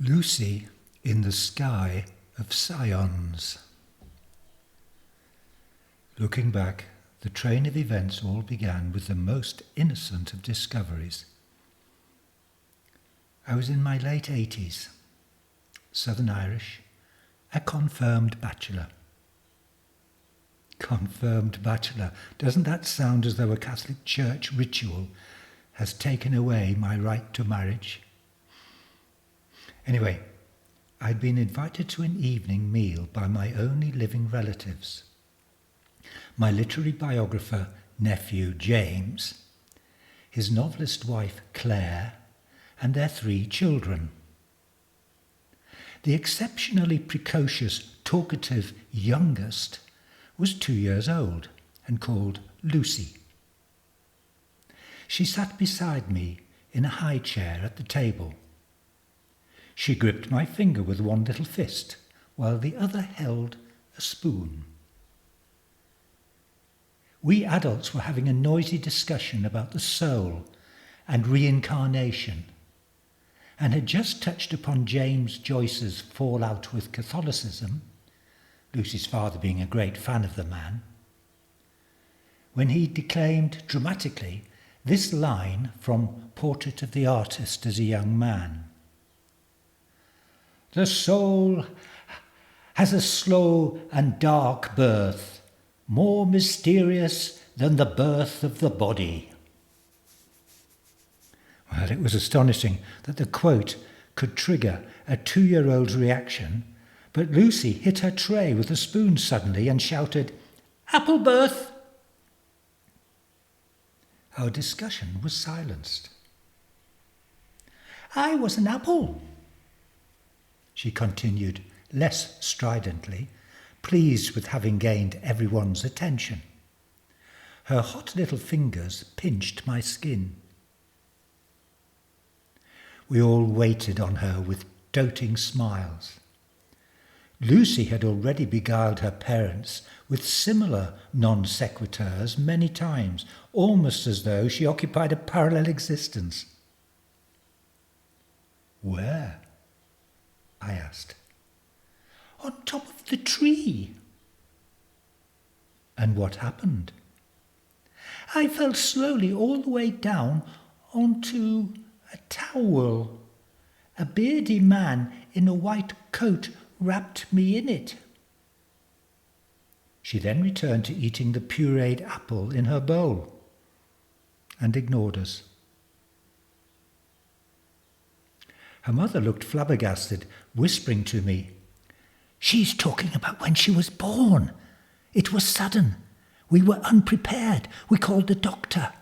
Lucy in the Sky of Scions. Looking back, the train of events all began with the most innocent of discoveries. I was in my late 80s, Southern Irish, a confirmed bachelor. Confirmed bachelor. Doesn't that sound as though a Catholic Church ritual has taken away my right to marriage? Anyway, I'd been invited to an evening meal by my only living relatives. My literary biographer nephew James, his novelist wife Claire, and their 3 children. The exceptionally precocious, talkative youngest was 2 years old and called Lucy. She sat beside me in a high chair at the table. She gripped my finger with one little fist, while the other held a spoon. We adults were having a noisy discussion about the soul and reincarnation, and had just touched upon James Joyce's fallout with Catholicism, Lucy's father being a great fan of the man, when he declaimed dramatically this line from Portrait of the Artist as a Young Man. "The soul has a slow and dark birth, more mysterious than the birth of the body." Well, it was astonishing that the quote could trigger a 2-year-old's reaction, but Lucy hit her tray with a spoon suddenly and shouted, "Apple birth!" Our discussion was silenced. "I was an apple," she continued less stridently, pleased with having gained everyone's attention. Her hot little fingers pinched my skin. We all waited on her with doting smiles. Lucy had already beguiled her parents with similar non sequiturs many times, almost as though she occupied a parallel existence. "Where?" I asked. "On top of the tree." "And what happened?" "I fell slowly all the way down onto a towel. A beardy man in a white coat wrapped me in it." She then returned to eating the pureed apple in her bowl and ignored us. Her mother looked flabbergasted, whispering to me, "She's talking about when she was born. It was sudden. We were unprepared. We called the doctor.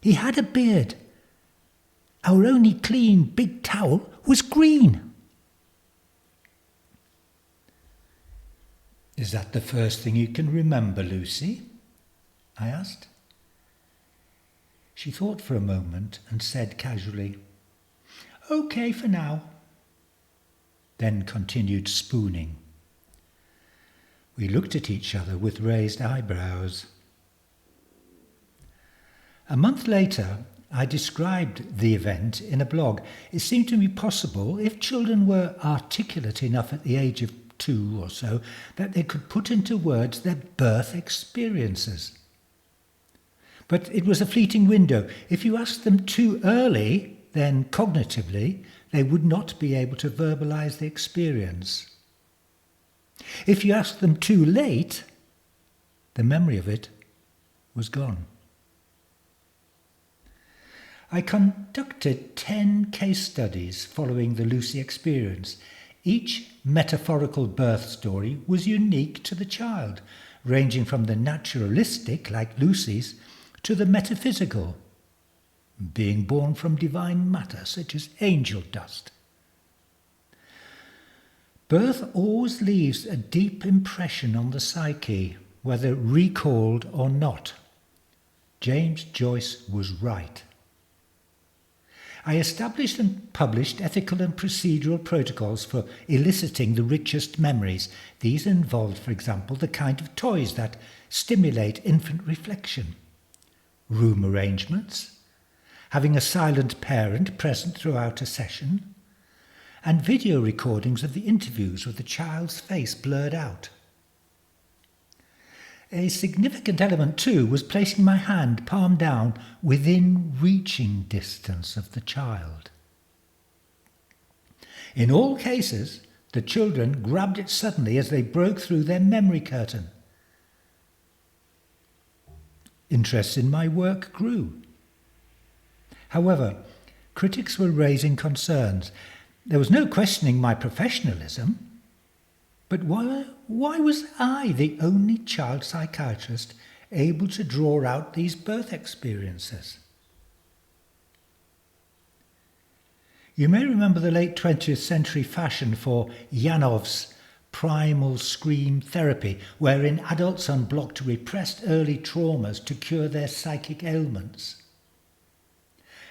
He had a beard. Our only clean big towel was green." "Is that the first thing you can remember, Lucy?" I asked. She thought for a moment and said casually, "Okay for now," then continued spooning. We looked at each other with raised eyebrows. A month later, I described the event in a blog. It seemed to me possible, if children were articulate enough at the age of 2 or so, that they could put into words their birth experiences. But it was a fleeting window. If you asked them too early, then cognitively, they would not be able to verbalize the experience. If you asked them too late, the memory of it was gone. I conducted 10 case studies following the Lucy experience. Each metaphorical birth story was unique to the child, ranging from the naturalistic, like Lucy's, to the metaphysical, being born from divine matter, such as angel dust. Birth always leaves a deep impression on the psyche, whether recalled or not. James Joyce was right. I established and published ethical and procedural protocols for eliciting the richest memories. These involved, for example, the kind of toys that stimulate infant reflection, room arrangements, having a silent parent present throughout a session, and video recordings of the interviews with the child's face blurred out. A significant element, too, was placing my hand, palm down, within reaching distance of the child. In all cases, the children grabbed it suddenly as they broke through their memory curtain. Interest in my work grew. However, critics were raising concerns. There was no questioning my professionalism. But why was I the only child psychiatrist able to draw out these birth experiences? You may remember the late 20th century fashion for Yanov's primal scream therapy, wherein adults unblocked repressed early traumas to cure their psychic ailments.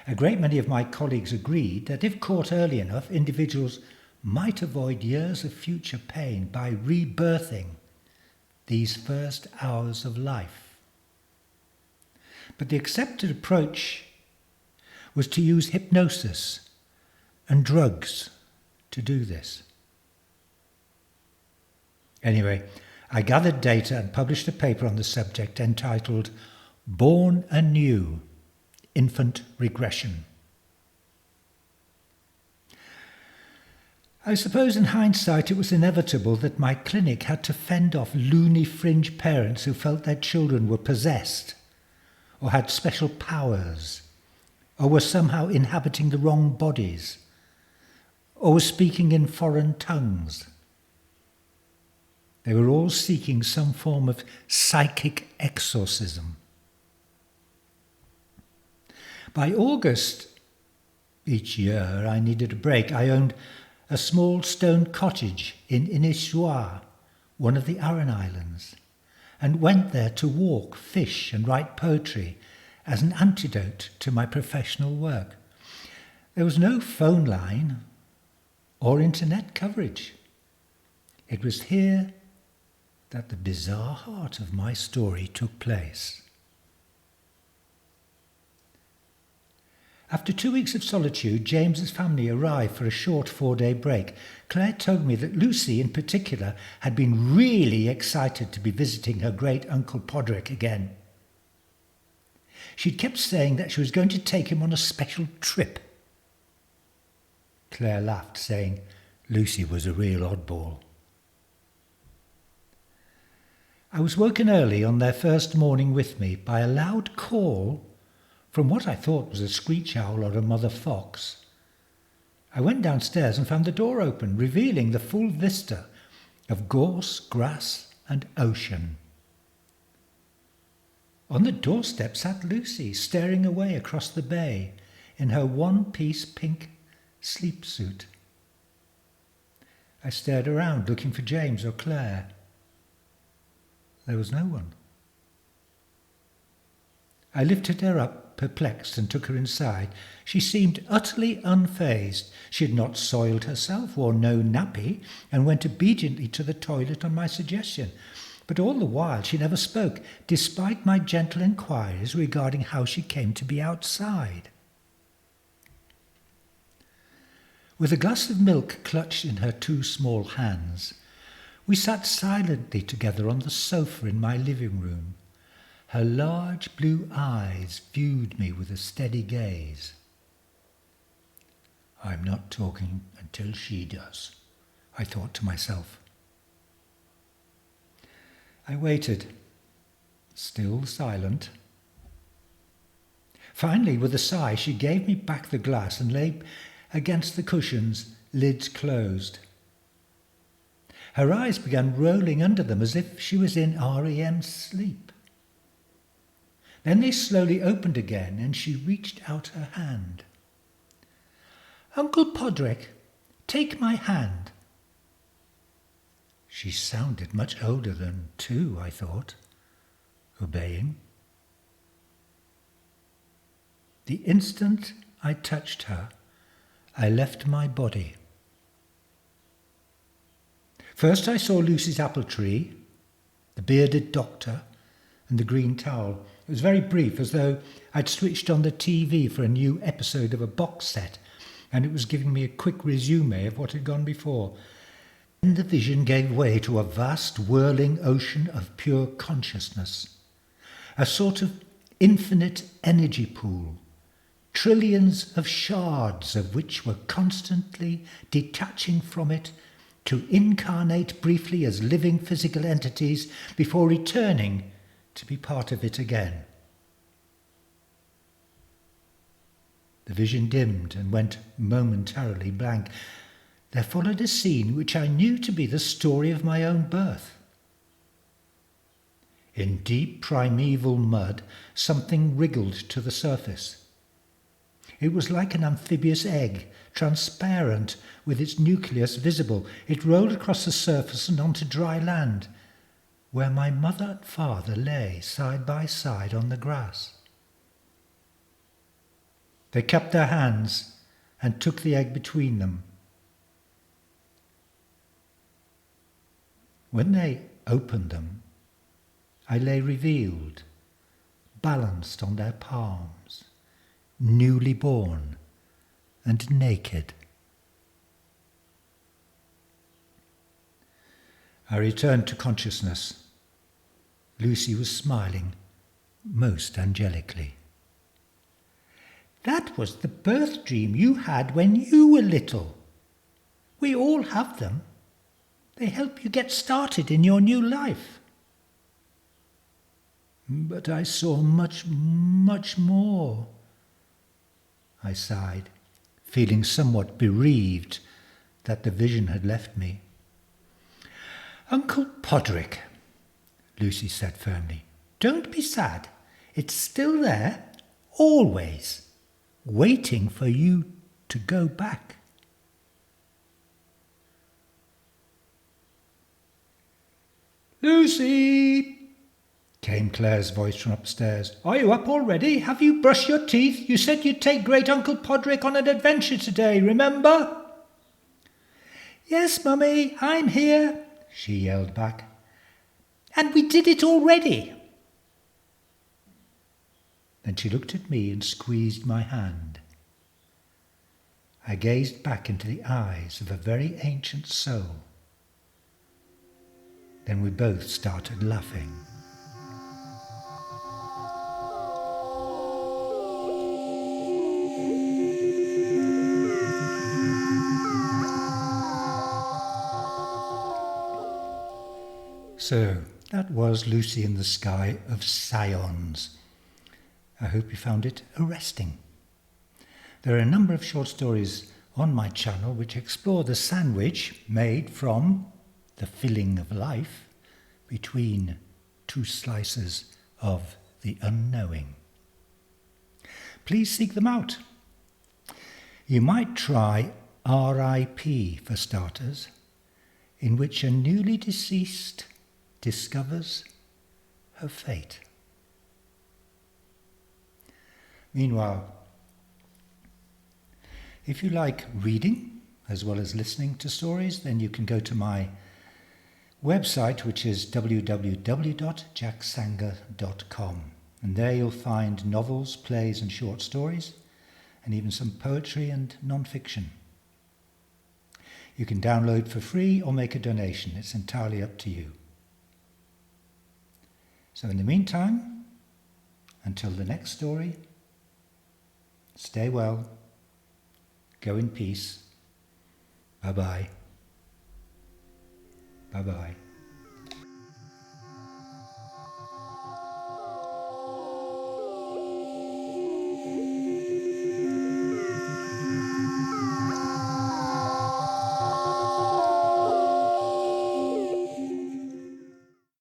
A great many of my colleagues agreed that if caught early enough, individuals might avoid years of future pain by rebirthing these first hours of life. But the accepted approach was to use hypnosis and drugs to do this. Anyway, I gathered data and published a paper on the subject entitled Born Anew, Infant Regression. I suppose in hindsight it was inevitable that my clinic had to fend off loony fringe parents who felt their children were possessed, or had special powers, or were somehow inhabiting the wrong bodies, or were speaking in foreign tongues. They were all seeking some form of psychic exorcism. By August each year I needed a break. I owned a small stone cottage in Inishuar, one of the Aran Islands, and went there to walk, fish and write poetry as an antidote to my professional work. There was no phone line or internet coverage. It was here that the bizarre heart of my story took place. After 2 weeks of solitude, James's family arrived for a short 4-day break. Claire told me that Lucy, in particular, had been really excited to be visiting her great-uncle Podrick again. She'd kept saying that she was going to take him on a special trip. Claire laughed, saying Lucy was a real oddball. I was woken early on their first morning with me by a loud call from what I thought was a screech owl or a mother fox. I went downstairs and found the door open, revealing the full vista of gorse, grass and ocean. On the doorstep sat Lucy, staring away across the bay in her one-piece pink sleep suit. I stared around, looking for James or Claire. There was no one. I lifted her up, perplexed, and took her inside. She seemed utterly unfazed. She had not soiled herself, wore no nappy, and went obediently to the toilet on my suggestion. But all the while she never spoke, despite my gentle inquiries regarding how she came to be outside. With a glass of milk clutched in her 2 small hands, we sat silently together on the sofa in my living room. Her large blue eyes viewed me with a steady gaze. I'm not talking until she does, I thought to myself. I waited, still silent. Finally, with a sigh, she gave me back the glass and lay against the cushions, lids closed. Her eyes began rolling under them as if she was in REM sleep. Then they slowly opened again, and she reached out her hand. "Uncle Podrick, take my hand." She sounded much older than 2, I thought, obeying. The instant I touched her, I left my body. First I saw Lucy's apple tree, the bearded doctor, and the green towel. It was very brief, as though I'd switched on the TV for a new episode of a box set. and it was giving me a quick resume of what had gone before. Then the vision gave way to a vast whirling ocean of pure consciousness, a sort of infinite energy pool, trillions of shards of which were constantly detaching from it to incarnate briefly as living physical entities before returning to be part of it again. The vision dimmed and went momentarily blank. There followed a scene which I knew to be the story of my own birth. In deep primeval mud, something wriggled to the surface. It was like an amphibious egg, transparent, with its nucleus visible. It rolled across the surface and onto dry land, where my mother and father lay side by side on the grass. They cupped their hands and took the egg between them. When they opened them, I lay revealed, balanced on their palms, newly born and naked. I returned to consciousness. Lucy was smiling most angelically. That was the birth dream you had when you were little. We all have them. They help you get started in your new life. But I saw much, much more. I sighed, feeling somewhat bereaved that the vision had left me. Uncle Podrick, Lucy said firmly, don't be sad. It's still there, always, waiting for you to go back. Lucy, came Claire's voice from upstairs. Are you up already? Have you brushed your teeth? You said you'd take Great Uncle Podrick on an adventure today, remember? Yes, Mummy, I'm here, she yelled back. And we did it already. Then she looked at me and squeezed my hand. I gazed back into the eyes of a very ancient soul. Then we both started laughing. So, that was Lucy in the Sky of Scions. I hope you found it arresting. There are a number of short stories on my channel which explore the sandwich made from the filling of life between two slices of the unknowing. Please seek them out. You might try R.I.P. for starters, in which a newly deceased discovers her fate. Meanwhile, if you like reading as well as listening to stories, then you can go to my website, which is www.jacksanger.com, and there you'll find novels, plays and short stories, and even some poetry and non-fiction. You can download for free or make a donation. It's entirely up to you. So in the meantime, until the next story, stay well, go in peace. Bye-bye. Bye-bye.